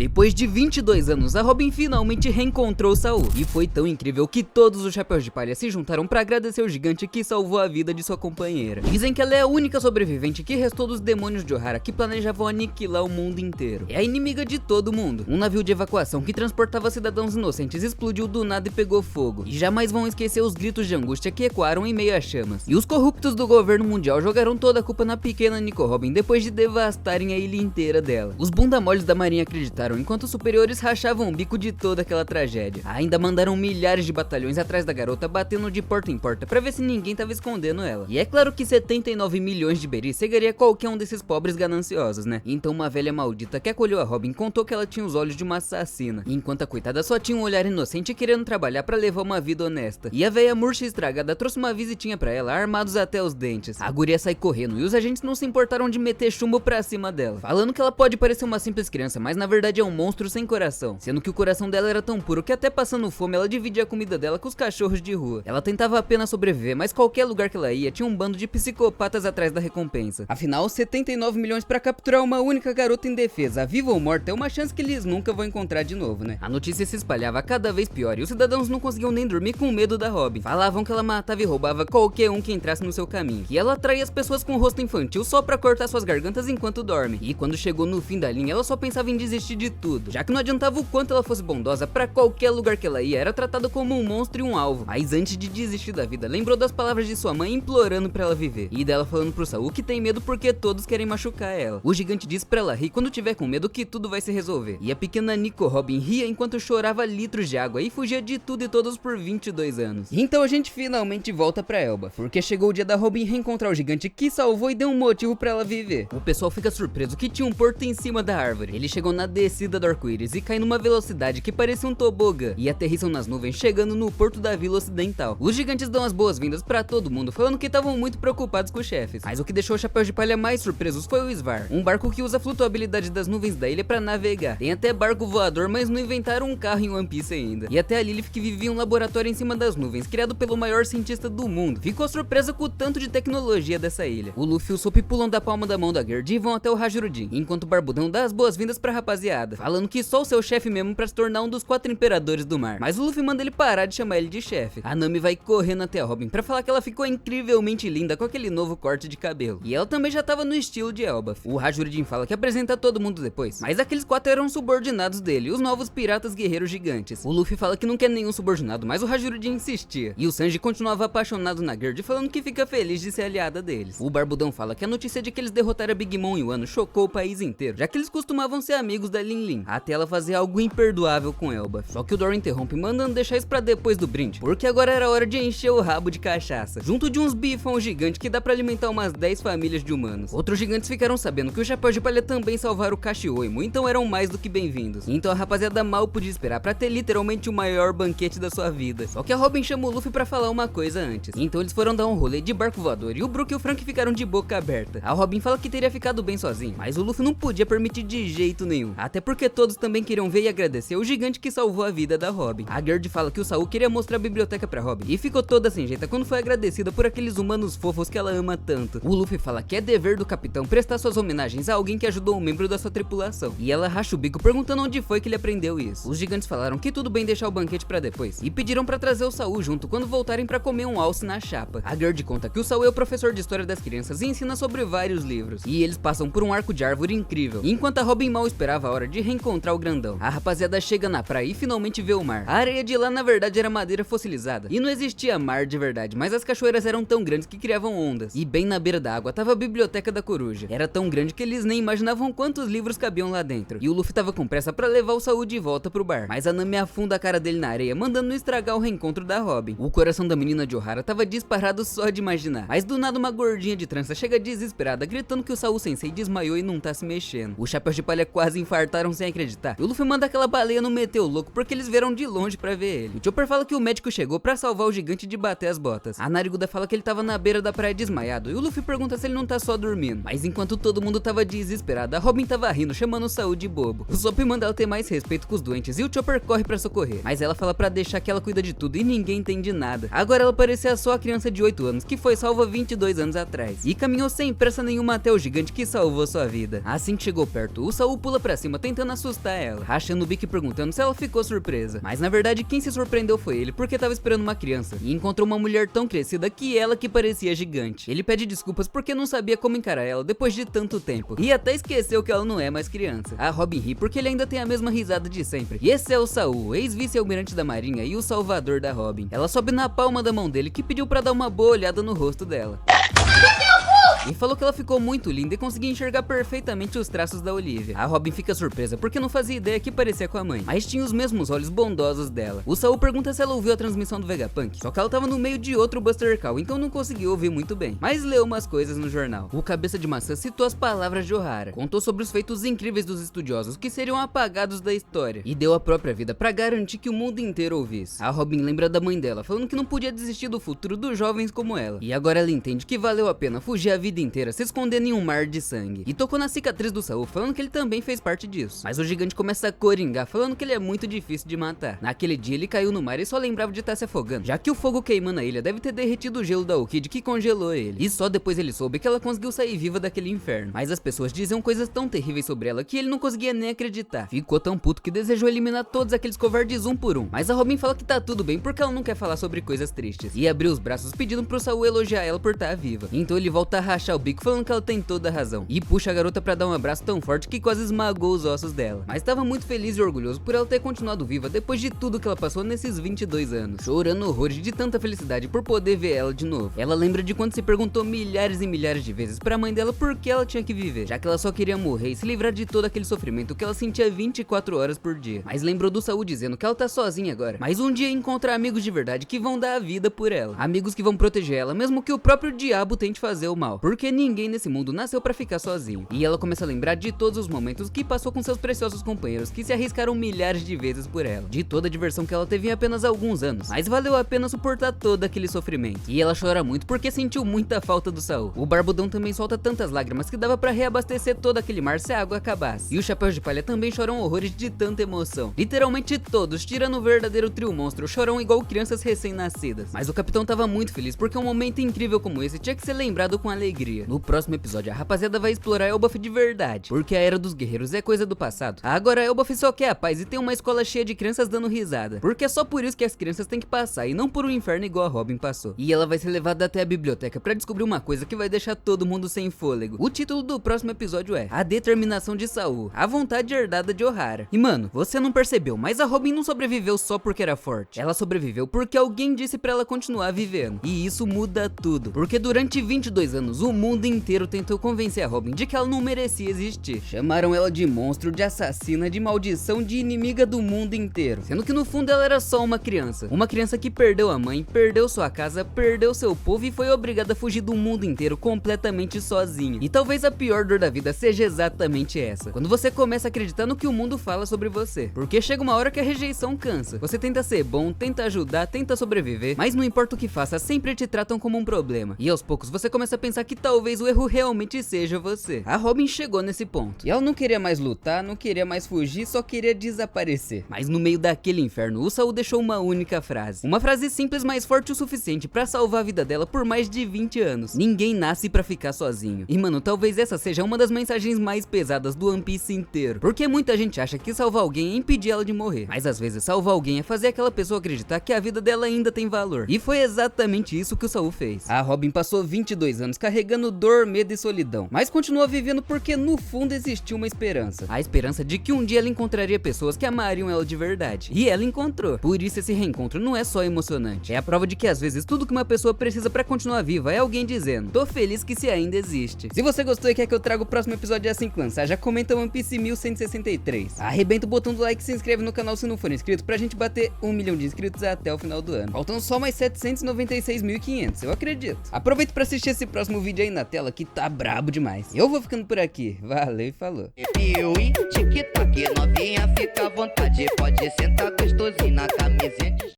Depois de 22 anos, a Robin finalmente reencontrou Saul. E foi tão incrível que todos os Chapéus de Palha se juntaram pra agradecer o gigante que salvou a vida de sua companheira. Dizem que ela é a única sobrevivente que restou dos demônios de Ohara que planejavam aniquilar o mundo inteiro. É a inimiga de todo mundo. Um navio de evacuação que transportava cidadãos inocentes explodiu do nada e pegou fogo. E jamais vão esquecer os gritos de angústia que ecoaram em meio a chamas. E os corruptos do governo mundial jogaram toda a culpa na pequena Nico Robin depois de devastarem a ilha inteira dela. Os bunda-moles da marinha acreditaram enquanto os superiores rachavam o bico de toda aquela tragédia. Ainda mandaram milhares de batalhões atrás da garota, batendo de porta em porta pra ver se ninguém tava escondendo ela. E é claro que 79 milhões de beris cegaria qualquer um desses pobres gananciosos, né? Então uma velha maldita que acolheu a Robin contou que ela tinha os olhos de uma assassina, enquanto a coitada só tinha um olhar inocente querendo trabalhar pra levar uma vida honesta. E a velha murcha estragada trouxe uma visitinha pra ela, armados até os dentes. A guria sai correndo e os agentes não se importaram de meter chumbo pra cima dela, falando que ela pode parecer uma simples criança, mas na verdade é um monstro sem coração, sendo que o coração dela era tão puro que até passando fome ela dividia a comida dela com os cachorros de rua. Ela tentava apenas sobreviver, mas qualquer lugar que ela ia tinha um bando de psicopatas atrás da recompensa. Afinal, 79 milhões pra capturar uma única garota indefesa, viva ou morta, é uma chance que eles nunca vão encontrar de novo, né? A notícia se espalhava cada vez pior e os cidadãos não conseguiam nem dormir com medo da Robin. Falavam que ela matava e roubava qualquer um que entrasse no seu caminho, que ela atraía as pessoas com o rosto infantil só pra cortar suas gargantas enquanto dorme. E quando chegou no fim da linha, ela só pensava em desistir de tudo, já que não adiantava o quanto ela fosse bondosa, pra qualquer lugar que ela ia era tratada como um monstro e um alvo. Mas antes de desistir da vida, lembrou das palavras de sua mãe implorando pra ela viver, e dela falando pro Saul que tem medo porque todos querem machucar ela. O gigante disse pra ela rir quando tiver com medo que tudo vai se resolver. E a pequena Nico Robin ria enquanto chorava litros de água e fugia de tudo e todos por 22 anos. Então a gente finalmente volta pra Elba, porque chegou o dia da Robin reencontrar o gigante que salvou e deu um motivo pra ela viver. O pessoal fica surpreso que tinha um porto em cima da árvore. Ele chegou na descida do arco-íris e cai numa velocidade que parecia um tobogã e aterrissam nas nuvens, chegando no porto da Vila Ocidental. Os gigantes dão as boas-vindas pra todo mundo, falando que estavam muito preocupados com os chefes. Mas o que deixou o Chapéu de Palha mais surpresos foi o Svar, um barco que usa a flutuabilidade das nuvens da ilha pra navegar. Tem até barco voador, mas não inventaram um carro em One Piece ainda. E até a Lilith, que vivia em um laboratório em cima das nuvens, criado pelo maior cientista do mundo, ficou surpresa com o tanto de tecnologia dessa ilha. O Luffy e o Sop pulam da palma da mão da Gerd e vão até o Hajurudin, enquanto o Barbudão dá as boas-vindas pra rapaziada, falando que só o seu chefe mesmo pra se tornar um dos 4 imperadores do mar. Mas o Luffy manda ele parar de chamar ele de chefe. A Nami vai correndo até a Robin pra falar que ela ficou incrivelmente linda com aquele novo corte de cabelo. E ela também já tava no estilo de Elbaf. O Hajurudin fala que apresenta todo mundo depois, mas aqueles 4 eram subordinados dele, os novos piratas guerreiros gigantes. O Luffy fala que não quer nenhum subordinado, mas o Hajurudin insistia. E o Sanji continuava apaixonado na Gerd, falando que fica feliz de ser aliada deles. O Barbudão fala que a notícia de que eles derrotaram a Big Mom em Wano chocou o país inteiro, já que eles costumavam ser amigos da Lin Lin, até ela fazer algo imperdoável com Elbaf. Só que o Dory interrompe, mandando deixar isso pra depois do brinde, porque agora era hora de encher o rabo de cachaça, junto de uns bifão gigantes que dá pra alimentar umas 10 famílias de humanos. Outros gigantes ficaram sabendo que o Chapéu de Palha também salvaram o Kashioimo, então eram mais do que bem-vindos. Então a rapaziada mal podia esperar pra ter literalmente o maior banquete da sua vida. Só que a Robin chama o Luffy pra falar uma coisa antes. Então eles foram dar um rolê de barco voador e o Brook e o Frank ficaram de boca aberta. A Robin fala que teria ficado bem sozinho, mas o Luffy não podia permitir de jeito nenhum, até porque todos também queriam ver e agradecer o gigante que salvou a vida da Robin. A Gerd fala que o Saul queria mostrar a biblioteca pra Robin e ficou toda sem jeito quando foi agradecida por aqueles humanos fofos que ela ama tanto. O Luffy fala que é dever do capitão prestar suas homenagens a alguém que ajudou um membro da sua tripulação, e ela racha o bico perguntando onde foi que ele aprendeu isso. Os gigantes falaram que tudo bem deixar o banquete pra depois e pediram pra trazer o Saul junto quando voltarem pra comer um alce na chapa. A Gerd conta que o Saul é o professor de história das crianças e ensina sobre vários livros, e eles passam por um arco de árvore incrível, enquanto a Robin mal esperava a hora de reencontrar o grandão. A rapaziada chega na praia e finalmente vê o mar. A areia de lá na verdade era madeira fossilizada e não existia mar de verdade, mas as cachoeiras eram tão grandes que criavam ondas. E bem na beira da água tava a biblioteca da coruja. Era tão grande que eles nem imaginavam quantos livros cabiam lá dentro. E o Luffy tava com pressa pra levar o Saul de volta pro bar, mas a Nami afunda a cara dele na areia, mandando não estragar o reencontro da Robin. O coração da menina de Ohara tava disparado só de imaginar, mas do nada uma gordinha de trança chega desesperada, gritando que o Saul Sensei desmaiou e não tá se mexendo. Os Chapéus de Palha quase infartaram sem acreditar. E o Luffy manda aquela baleia não meter o louco porque eles vieram de longe pra ver ele. O Chopper fala que o médico chegou pra salvar o gigante de bater as botas. A Nariguda fala que ele tava na beira da praia desmaiado e o Luffy pergunta se ele não tá só dormindo. Mas enquanto todo mundo tava desesperado, a Robin tava rindo, chamando o Saul de bobo. O Sop manda ela ter mais respeito com os doentes e o Chopper corre pra socorrer, mas ela fala pra deixar que ela cuida de tudo e ninguém entende nada. Agora ela parecia só a criança de 8 anos que foi salva 22 anos atrás e caminhou sem pressa nenhuma até o gigante que salvou sua vida. Assim que chegou perto, o Saul pula pra cima tentando tentando assustar ela, rachando o bico e perguntando se ela ficou surpresa. Mas na verdade quem se surpreendeu foi ele, porque tava esperando uma criança e encontrou uma mulher tão crescida que ela que parecia gigante. Ele pede desculpas porque não sabia como encarar ela depois de tanto tempo, e até esqueceu que ela não é mais criança. A Robin ri porque ele ainda tem a mesma risada de sempre. E esse é o Saul, ex-vice-almirante da marinha e o salvador da Robin. Ela sobe na palma da mão dele, que pediu pra dar uma boa olhada no rosto dela. E falou que ela ficou muito linda e conseguia enxergar perfeitamente os traços da Olivia. A Robin fica surpresa porque não fazia ideia que parecia com a mãe, mas tinha os mesmos olhos bondosos dela. O Saul pergunta se ela ouviu a transmissão do Vegapunk, só que ela tava no meio de outro Buster Call, então não conseguiu ouvir muito bem, mas leu umas coisas no jornal. O cabeça de maçã citou as palavras de Ohara, contou sobre os feitos incríveis dos estudiosos que seriam apagados da história, e deu a própria vida pra garantir que o mundo inteiro ouvisse. A Robin lembra da mãe dela, falando que não podia desistir do futuro dos jovens como ela, e agora ela entende que valeu a pena fugir a vida inteira se escondendo em um mar de sangue. E tocou na cicatriz do Saul, falando que ele também fez parte disso. Mas o gigante começa a coringar, falando que ele é muito difícil de matar. Naquele dia ele caiu no mar e só lembrava de estar se afogando, já que o fogo queimando a ilha deve ter derretido o gelo da Orquídea que congelou ele. E só depois ele soube que ela conseguiu sair viva daquele inferno. Mas as pessoas diziam coisas tão terríveis sobre ela que ele não conseguia nem acreditar. Ficou tão puto que desejou eliminar todos aqueles covardes um por um. Mas a Robin fala que tá tudo bem porque ela não quer falar sobre coisas tristes, e abriu os braços pedindo pro Saul elogiar ela por estar viva. Então ele volta a rachar o bico, falando que ela tem toda a razão, e puxa a garota pra dar um abraço tão forte que quase esmagou os ossos dela. Mas estava muito feliz e orgulhoso por ela ter continuado viva depois de tudo que ela passou nesses 22 anos, chorando horrores de tanta felicidade por poder ver ela de novo. Ela lembra de quando se perguntou milhares e milhares de vezes pra mãe dela por que ela tinha que viver, já que ela só queria morrer e se livrar de todo aquele sofrimento que ela sentia 24 horas por dia. Mas lembrou do Saul dizendo que ela tá sozinha agora, mas um dia encontra amigos de verdade que vão dar a vida por ela, amigos que vão proteger ela mesmo que o próprio diabo tente fazer o mal, porque ninguém nesse mundo nasceu pra ficar sozinho. E ela começa a lembrar de todos os momentos que passou com seus preciosos companheiros que se arriscaram milhares de vezes por ela, de toda a diversão que ela teve em apenas alguns anos, mas valeu a pena suportar todo aquele sofrimento. E ela chora muito porque sentiu muita falta do Saul. O Barbudão também solta tantas lágrimas que dava pra reabastecer todo aquele mar se a água acabasse. E os Chapéus de Palha também choram horrores de tanta emoção. Literalmente todos, tirando o verdadeiro trio monstro, choram igual crianças recém-nascidas. Mas o capitão tava muito feliz porque um momento incrível como esse tinha que ser lembrado com alegria. No próximo episódio a rapaziada vai explorar Elbaf de verdade, porque a Era dos Guerreiros é coisa do passado. Agora Elbaf só quer a paz e tem uma escola cheia de crianças dando risada, porque é só por isso que as crianças têm que passar e não por um inferno igual a Robin passou. E ela vai ser levada até a biblioteca pra descobrir uma coisa que vai deixar todo mundo sem fôlego. O título do próximo episódio é A Determinação de Saul, a vontade herdada de Ohara. E mano, você não percebeu, mas a Robin não sobreviveu só porque era forte. Ela sobreviveu porque alguém disse pra ela continuar vivendo. E isso muda tudo, porque durante 22 anos o mundo inteiro tentou convencer a Robin de que ela não merecia existir. Chamaram ela de monstro, de assassina, de maldição, de inimiga do mundo inteiro, sendo que no fundo ela era só uma criança que perdeu a mãe, perdeu sua casa, perdeu seu povo e foi obrigada a fugir do mundo inteiro completamente sozinha. E talvez a pior dor da vida seja exatamente essa, quando você começa a acreditar no que o mundo fala sobre você, porque chega uma hora que a rejeição cansa. Você tenta ser bom, tenta ajudar, tenta sobreviver, mas não importa o que faça, sempre te tratam como um problema. E aos poucos você começa a pensar que talvez o erro realmente seja você. A Robin chegou nesse ponto, e ela não queria mais lutar, não queria mais fugir, só queria desaparecer. Mas no meio daquele inferno, o Saul deixou uma única frase. Uma frase simples, mas forte o suficiente pra salvar a vida dela por mais de 20 anos. Ninguém nasce pra ficar sozinho. E mano, talvez essa seja uma das mensagens mais pesadas do One Piece inteiro, porque muita gente acha que salvar alguém é impedir ela de morrer, mas às vezes salvar alguém é fazer aquela pessoa acreditar que a vida dela ainda tem valor. E foi exatamente isso que o Saul fez. A Robin passou 22 anos carregando dor, medo e solidão, mas continuou vivendo porque no fundo existia uma esperança. A esperança de que um dia ela encontraria pessoas que amariam ela de verdade. E ela encontrou. Por isso esse reencontro não é só emocionante, é a prova de que às vezes tudo que uma pessoa precisa pra continuar viva é alguém dizendo: tô feliz que se ainda existe. Se você gostou e quer que eu traga o próximo episódio assim que lançar, já comenta One Piece 1163. Arrebenta o botão do like e se inscreve no canal se não for inscrito pra gente bater 1 milhão de inscritos até o final do ano. Faltam só mais 796.500, eu acredito. Aproveita pra assistir esse próximo vídeo aí na tela que tá brabo demais. Eu vou ficando por aqui, valeu e falou. TikTok, novinha, fica à vontade, pode sentar gostosinho na camisinha de